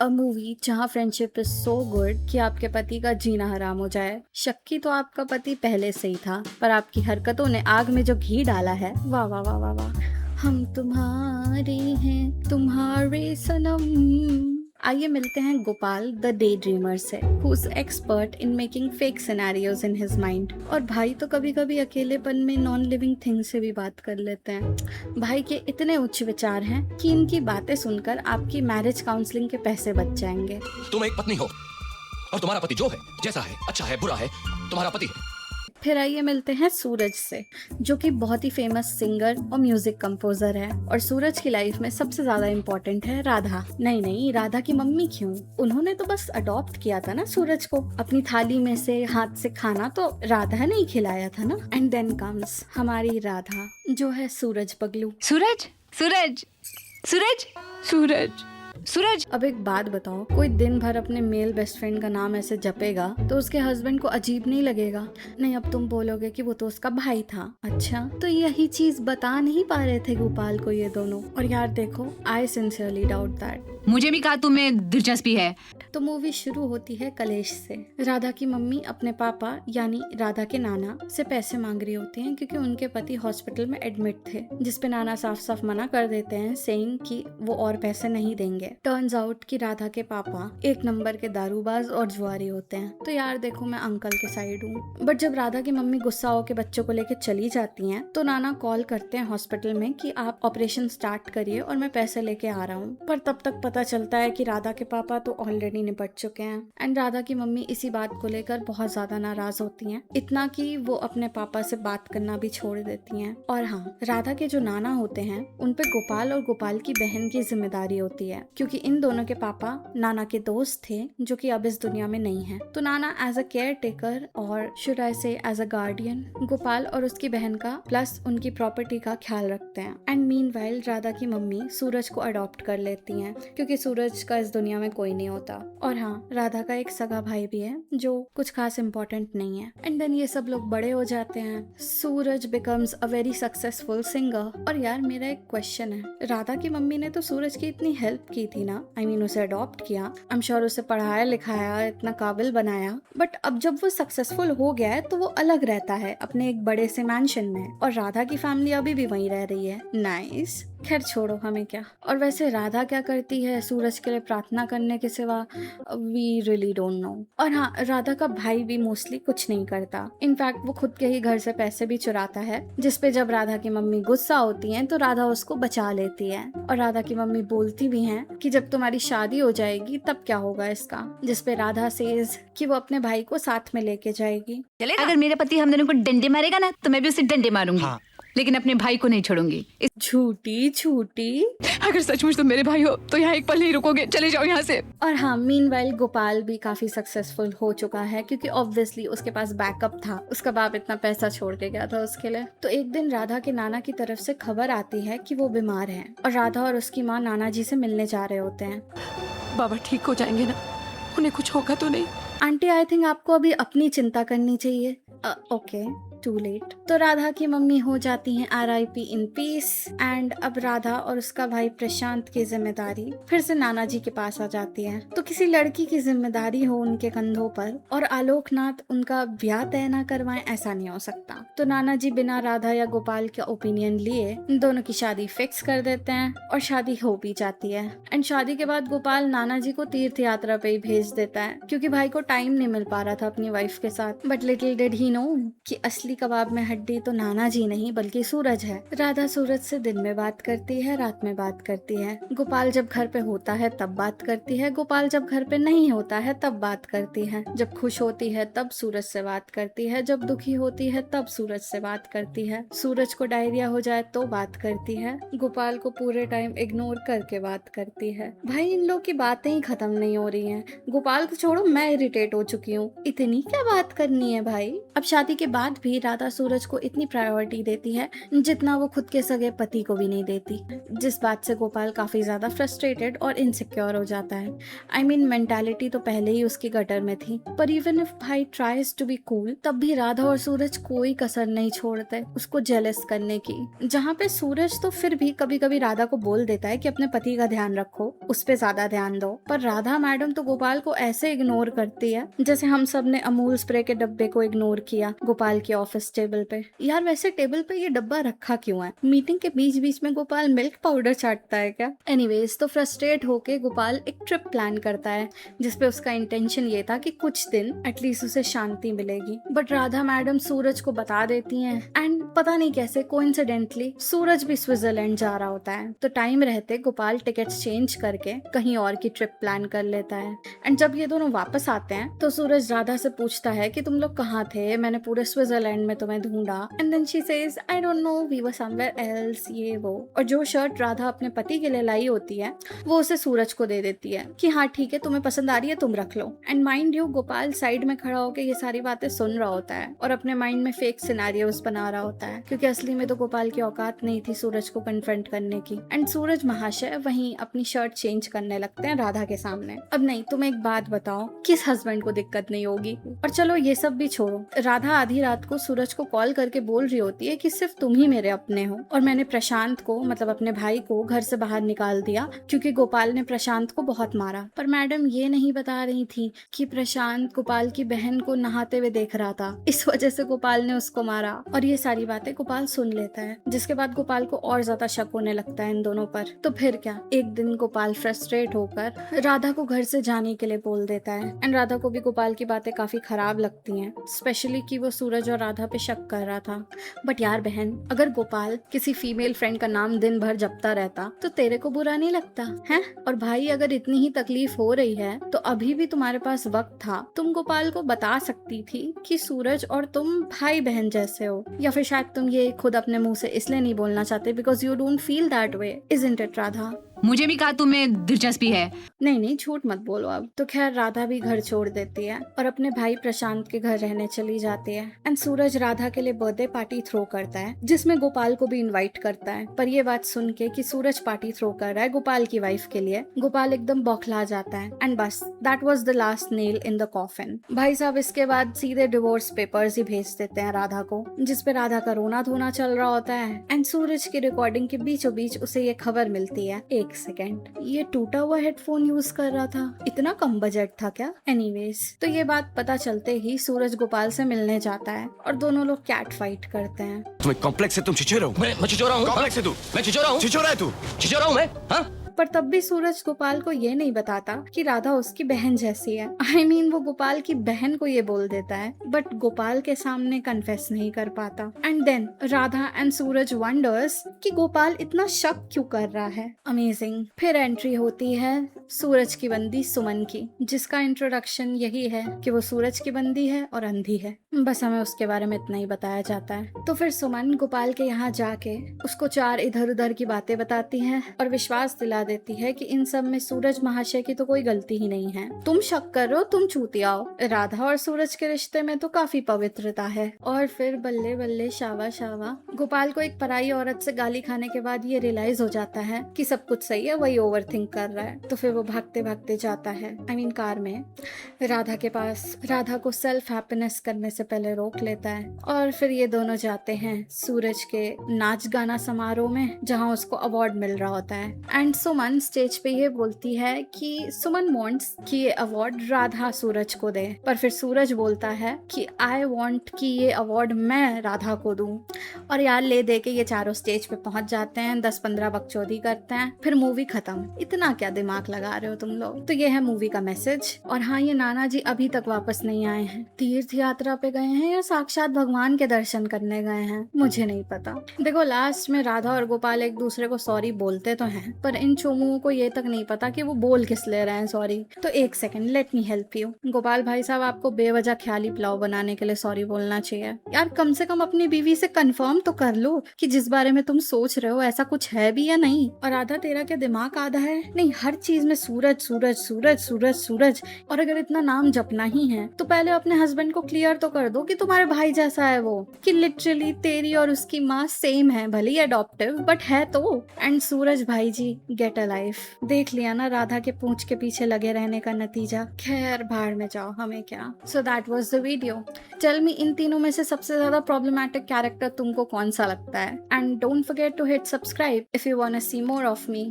A movie जहाँ friendship is so good कि आपके पति का जीना हराम हो जाए। शक्की तो आपका पति पहले से ही था, पर आपकी हरकतों ने आग में जो घी डाला है, वाह वाह वाह वाह वाह। हम तुम्हारे हैं तुम्हारे सनम। आइए मिलते हैं गोपाल द डे ड्रीमर से, who is expert in making fake scenarios in his mind. और भाई तो कभी कभी अकेलेपन में नॉन लिविंग थिंग से भी बात कर लेते हैं। भाई के इतने उच्च विचार हैं कि इनकी बातें सुनकर आपकी मैरिज काउंसलिंग के पैसे बच जाएंगे। तुम एक पत्नी हो और तुम्हारा पति जो है, जैसा है, अच्छा है, बुरा है, तुम्हारा पति है। फिर आइए मिलते हैं सूरज से, जो कि बहुत ही फेमस सिंगर और म्यूजिक कंपोजर है। और सूरज की लाइफ में सबसे ज्यादा इम्पोर्टेंट है राधा। नहीं, राधा की मम्मी क्यों, उन्होंने तो बस अडॉप्ट किया था ना सूरज को। अपनी थाली में से हाथ से खाना तो राधा ने ही खिलाया था ना। एंड देन कम्स हमारी राधा, जो है सूरज पगलू। सूरज सूरज सूरज सूरज सूरज। अब एक बात बताओ, कोई दिन भर अपने मेल बेस्ट फ्रेंड का नाम ऐसे जपेगा तो उसके हस्बैंड को अजीब नहीं लगेगा? नहीं, अब तुम बोलोगे कि वो तो उसका भाई था। अच्छा, तो यही चीज बता नहीं पा रहे थे गोपाल को ये दोनों। और यार देखो, आई सिंसियरली डाउट दैट। मुझे भी कहा तुम्हें दिलचस्पी है। तो मूवी शुरू होती है कलेश से। राधा की मम्मी अपने पापा यानी राधा के नाना से पैसे मांग रही होती हैं क्योंकि उनके पति हॉस्पिटल में एडमिट थे, जिसपे नाना साफ साफ मना कर देते हैं, सेइंग कि वो और पैसे नहीं देंगे। टर्न्स आउट कि राधा के पापा एक नंबर के दारूबाज और जुआरी होते हैं। तो यार देखो, मैं अंकल के साइड हूँ। बट जब राधा की मम्मी गुस्सा होकर बच्चों को लेकर चली जाती हैं तो नाना कॉल करते हैं हॉस्पिटल में कि आप ऑपरेशन स्टार्ट करिए और मैं पैसे लेके आ रहा हूँ। पर तब तक पता चलता है कि राधा के पापा तो ऑलरेडी निपट चुके हैं। एंड राधा की मम्मी इसी बात को लेकर बहुत ज्यादा नाराज होती हैं, इतना कि वो अपने पापा से बात करना भी छोड़ देती हैं। और हाँ, राधा के जो नाना होते हैं उन पे गोपाल और गोपाल की बहन की जिम्मेदारी होती है, क्योंकि इन दोनों के पापा नाना के दोस्त थे जो कि अब इस दुनिया में नहीं है। तो नाना एज अ केयर टेकर और शुड आई से एज अ गार्डियन गोपाल और उसकी बहन का प्लस उनकी प्रॉपर्टी का ख्याल रखते हैं। एंड मीनवाइल राधा की मम्मी सूरज को अडॉप्ट कर लेती हैं, क्योंकि सूरज का इस दुनिया में कोई नहीं होता। और हाँ, राधा का एक सगा भाई भी है जो कुछ खास इम्पोर्टेंट नहीं है। एंड देन ये सब लोग बड़े हो जाते हैं। Suraj becomes a very successful singer. और यार मेरा एक क्वेश्चन है, राधा की मम्मी ने तो सूरज की इतनी हेल्प की थी ना, आई मीन उसे अडॉप्ट किया, आई एम श्योर उसे पढ़ाया लिखाया, इतना काबिल बनाया। बट अब जब वो सक्सेसफुल हो गया है तो वो अलग रहता है अपने एक बड़े से मैंशन में, और राधा की फैमिली अभी भी वहीं रह रही है। नाइस, खैर छोड़ो, हमें क्या। और वैसे राधा क्या करती है सूरज के लिए प्रार्थना करने के सिवा? We really don't know. और हाँ, राधा का भाई भी मोस्टली कुछ नहीं करता। इनफैक्ट वो खुद के ही घर से पैसे भी चुराता है, जिसपे जब राधा की मम्मी गुस्सा होती है तो राधा उसको बचा लेती है। और राधा की मम्मी बोलती भी हैं कि जब तुम्हारी शादी हो जाएगी तब क्या होगा इसका, जिसपे राधा सेज कि वो अपने भाई को साथ में लेके जाएगी। अगर मेरे पति हम दोनों को डंडे मारेगा ना तो मैं भी उसे डंडे मारूंगी। हाँ। लेकिन अपने भाई को नहीं छोड़ूंगी। झूठी झूठी। अगर सचमुच तुम मेरे भाई हो तो यहाँ एक पल नहीं रुकोगे, चले जाओ यहाँ से। और हाँ, मीनवाइल गोपाल भी काफी सक्सेसफुल हो चुका है, क्योंकि ऑब्वियसली उसके पास बैकअप था। उसका बाप इतना पैसा छोड़ के गया था उसके लिए। तो एक दिन राधा के नाना की तरफ से खबर आती है कि वो बीमार है, और राधा और उसकी माँ नाना जी से मिलने जा रहे होते हैं। बाबा ठीक हो जाएंगे ना, उन्हें कुछ होगा तो नहीं? आंटी, आई थिंक आपको अभी अपनी चिंता करनी चाहिए। Okay, too late. तो राधा की मम्मी हो जाती हैं RIP इन पीस। एंड अब राधा और उसका भाई प्रशांत की जिम्मेदारी फिर से नाना जी के पास आ जाती है। तो किसी लड़की की जिम्मेदारी हो उनके कंधों पर और आलोकनाथ उनका ब्याह तय ना करवाएं, ऐसा नहीं हो सकता। तो नाना जी बिना राधा या गोपाल का ओपिनियन लिए दोनों की शादी फिक्स कर देते हैं, और शादी हो भी जाती है। एंड शादी के बाद गोपाल नाना जी को तीर्थ यात्रा पे ही भेज देता है, क्योंकि भाई को टाइम नहीं मिल पा रहा था अपनी वाइफ के साथ। But little did he know कि असली कबाब में हड्डी तो नाना जी नहीं बल्कि सूरज है। राधा सूरज से दिन में बात करती है, रात में बात करती है। गोपाल जब घर पे होता है तब बात करती है, गोपाल जब घर पे नहीं होता है तब बात करती है। जब खुश होती है तब सूरज से बात करती है, जब दुखी होती है तब सूरज से बात करती है। सूरज को डायरिया हो जाए तो बात करती है, गोपाल को पूरे टाइम इग्नोर करके बात करती है। भाई इन लोग की बातें ही खत्म नहीं हो रही हैं। गोपाल को छोड़ो, मैं इरिटेट हो चुकी हूँ। इतनी क्या बात करनी है भाई। अब शादी के बाद भी राधा सूरज को इतनी प्रायोरिटी देती है जितना वो खुद के सगे पति को भी नहीं देती, जिस बात से गोपाल काफी ज्यादा फ्रस्ट्रेटेड और इनसिक्योर हो जाता है। आई मीन मेंटालिटी तो पहले ही उसकी गटर में थी, पर इवन इफ भाई ट्राइज टू बी कूल, तब भी राधा और सूरज कोई कसर नहीं छोड़ते उसको जेलस करने की। जहाँ पे सूरज तो फिर भी कभी कभी राधा को बोल देता है कि अपने पति का ध्यान रखो, उस पे ज्यादा ध्यान दो, पर राधा मैडम तो गोपाल को ऐसे इग्नोर करती है जैसे हम सब ने अमूल स्प्रे के डब्बे को इग्नोर किया गोपाल के ऑफिस टेबल पे। यार वैसे टेबल पे ये डब्बा रखा क्यों है? मीटिंग के बीच बीच में गोपाल मिल्क पाउडर चाटता है क्या? एनीवेज, तो फ्रस्ट्रेट होके गोपाल एक ट्रिप प्लान करता है जिसपे उसका इंटेंशन ये था कि कुछ दिन एटलीस्ट उसे शांति मिलेगी। बट राधा मैडम सूरज को बता देती हैं एंड पता नहीं कैसे कोइंसिडेंटली सूरज भी स्विट्जरलैंड जा रहा होता है। तो टाइम रहते गोपाल टिकट्स चेंज करके कहीं और की ट्रिप प्लान कर लेता है। एंड जब ये दोनों वापस आते हैं तो सूरज राधा से पूछता है कि तुम लोग कहाँ थे, मैंने पूरे स्विट्जरलैंड में तुम्हें ढूंढा। And then she says I don't know, we were somewhere else, ये वो। और जो शर्ट राधा अपने पति के लिए लाई होती है वो उसे सूरज को दे देती है कि हाँ ठीक है, तुम्हें पसंद आ रही है, तुम रख लो। And mind you, Gopal side में खड़ा होकर ये सारी बातें सुन रहा होता है और अपने माइंड में फेक सिनेरियोस बना रहा होता है, क्योंकि असली में तो गोपाल की औकात नहीं थी सूरज को कन्फ्रंट करने की। एंड सूरज महाशय वहीं अपनी शर्ट चेंज करने लगते हैं राधा के सामने। अब नहीं, तुम एक बात बताओ, किस हस्बैंड को दिक्कत नहीं होगी? और चलो ये सब भी छोड़ो, राधा आधी रात को सूरज को कॉल करके बोल रही होती है कि सिर्फ तुम ही मेरे अपने हो और मैंने प्रशांत को, मतलब अपने भाई को, घर से बाहर निकाल दिया क्योंकि गोपाल ने प्रशांत को बहुत मारा। पर मैडम ये नहीं बता रही थी कि प्रशांत गोपाल की बहन को नहाते हुए देख रहा था, इस वजह से गोपाल ने उसको मारा। और ये सारी बातें गोपाल सुन लेता है, जिसके बाद गोपाल को और ज्यादा शक होने लगता है इन दोनों पर। तो फिर क्या, एक दिन गोपाल फ्रस्ट्रेट होकर राधा को घर से जाने के लिए बोल देता है। एंड राधा को भी गोपाल की बातें काफी खराब लगती हैं, स्पेशली कि वो सूरज और राधा पे शक कर रहा था। बट यार बहन, अगर गोपाल किसी फीमेल फ्रेंड का नाम दिन भर जपता रहता तो तेरे को बुरा नहीं लगता है? और भाई, अगर इतनी ही तकलीफ हो रही है तो अभी भी तुम्हारे पास वक्त था, तुम गोपाल को बता सकती थी कि सूरज और तुम भाई बहन जैसे हो। या फिर शायद तुम ये खुद अपने मुंह से इसलिए नहीं बोलना चाहते because you don't feel that way, isn't it Radha? मुझे भी कहा तुम्हें दिलचस्पी है। नहीं, झूठ मत बोलो अब। तो खैर राधा भी घर छोड़ देती है और अपने भाई प्रशांत के घर रहने चली जाती है। एंड सूरज राधा के लिए बर्थडे पार्टी थ्रो करता है जिसमें गोपाल को भी इनवाइट करता है। पर ये बात सुन के कि सूरज पार्टी थ्रो कर रहा है गोपाल की वाइफ के लिए, गोपाल एकदम बौखला जाता है। एंड बस, that was the last nail in the coffin. भाई साहब इसके बाद सीधे डिवोर्स पेपर्स ही भेज देते हैं राधा को, जिसपे राधा का रोना धोना चल रहा होता है। एंड सूरज की रिकॉर्डिंग के बीचों बीच उसे ये खबर मिलती है, एक सेकेंड, ये टूटा हुआ हेडफोन यूज कर रहा था, इतना कम बजट था क्या? एनीवेज, तो ये बात पता चलते ही सूरज गोपाल से मिलने जाता है और दोनों लोग कैट फाइट करते हैं। तुम्हें कॉम्प्लेक्स है, तुम छिछोरे हो। मैं छिछोरा हूँ? कॉम्प्लेक्स है तू? मैं छिछोरा हूँ? छिछोरा है तू? छिछोरा हूँ मैं? हाँ? पर तब भी सूरज गोपाल को ये नहीं बताता कि राधा उसकी बहन जैसी है। I mean, वो गोपाल की बहन को ये बोल देता है बट गोपाल के सामने कन्फेस नहीं कर पाता। And then Radha and Suraj wonders कि गोपाल इतना शक क्यों कर रहा है। अमेजिंग। फिर एंट्री होती है सूरज की बंदी सुमन की, जिसका इंट्रोडक्शन यही है कि वो सूरज की बंदी है और अंधी है। बस हमें उसके बारे में इतना ही बताया जाता है। तो फिर सुमन गोपाल के यहाँ जाके उसको 4 इधर उधर की बातें बताती है और विश्वास दिला देती है कि इन सब में सूरज महाशय की तो कोई गलती ही नहीं है। तुम शक कर रहे हो, तुम चूतिया हो। राधा और सूरज के रिश्ते में तो काफी पवित्रता है। और फिर बल्ले बल्ले शावा शावा, गोपाल को एक पराई औरत से गाली खाने के बाद ये रियलाइज हो जाता है कि सब कुछ सही है, वही ओवरथिंक कर रहा है। तो फिर वो भागते भागते जाता है, I mean, कार में राधा के पास। राधा को सेल्फ हैप्पीनेस करने से पहले रोक लेता है और फिर ये दोनों जाते हैं सूरज के नाच गाना समारोह में, जहाँ उसको अवार्ड मिल रहा होता है। एंड सुमन स्टेज पे ये बोलती है कि सुमन वांट्स कि ये अवार्ड राधा सूरज को दे, पर फिर सूरज बोलता है कि आई वांट कि ये अवार्ड मैं राधा को दूं। और यार ले दे के ये चारों स्टेज पे पहुंच जाते हैं, 10-15 बकचोदी करते हैं, फिर मूवी खत्म। इतना क्या दिमाग लगा रहे हो तुम लोग? तो ये है मूवी का मैसेज। और हाँ, ये नाना जी अभी तक वापस नहीं आए हैं, तीर्थ यात्रा पे गए हैं या साक्षात भगवान के दर्शन करने गए हैं, मुझे नहीं पता। देखो, लास्ट में राधा और गोपाल एक दूसरे को सॉरी बोलते तो हैं, पर इन चोमुओं को ये तक नहीं पता कि वो बोल किस ले रहे हैं सॉरी। तो एक second, let me help you. Gopal भाई साहब, आपको बेवजह ख्याली पुलाव बनाने के लिए सॉरी बोलना चाहिए। यार कम से कम अपनी बीवी से कंफर्म तो कर लो कि जिस बारे में तुम सोच रहे हो ऐसा कुछ है भी या नहीं। और आधा तेरा क्या दिमाग आधा है? नहीं, हर चीज में सूरज सूरज सूरज सूरज सूरज। और अगर इतना नाम जपना ही है तो पहले अपने हस्बैंड को क्लियर तो कर कर दो कि तुम्हारे भाई जैसा है वो, कि लिटरली तेरी और उसकी माँ सेम है, भले ही अडॉप्टिव बट है तो। एंड सूरज भाई जी गेट अ लाइफ। देख लिया ना राधा के पूंछ के पीछे लगे रहने का नतीजा। खैर भाड़ में जाओ, हमें क्या। So that was the video. Tell me इन तीनों में से सबसे ज्यादा प्रॉब्लमैटिक कैरेक्टर तुमको कौन सा लगता है? And don't forget to hit subscribe if you want to see more of me.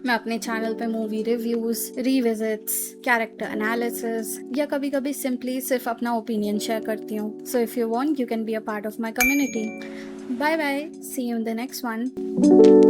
मैं अपने चैनल पे movie reviews, revisits, character analysis या कभी कभी सिंपली सिर्फ अपना ओपिनियन शेयर करती हूँ। So if you want you can be a part of my community. Bye bye, see you in the next one.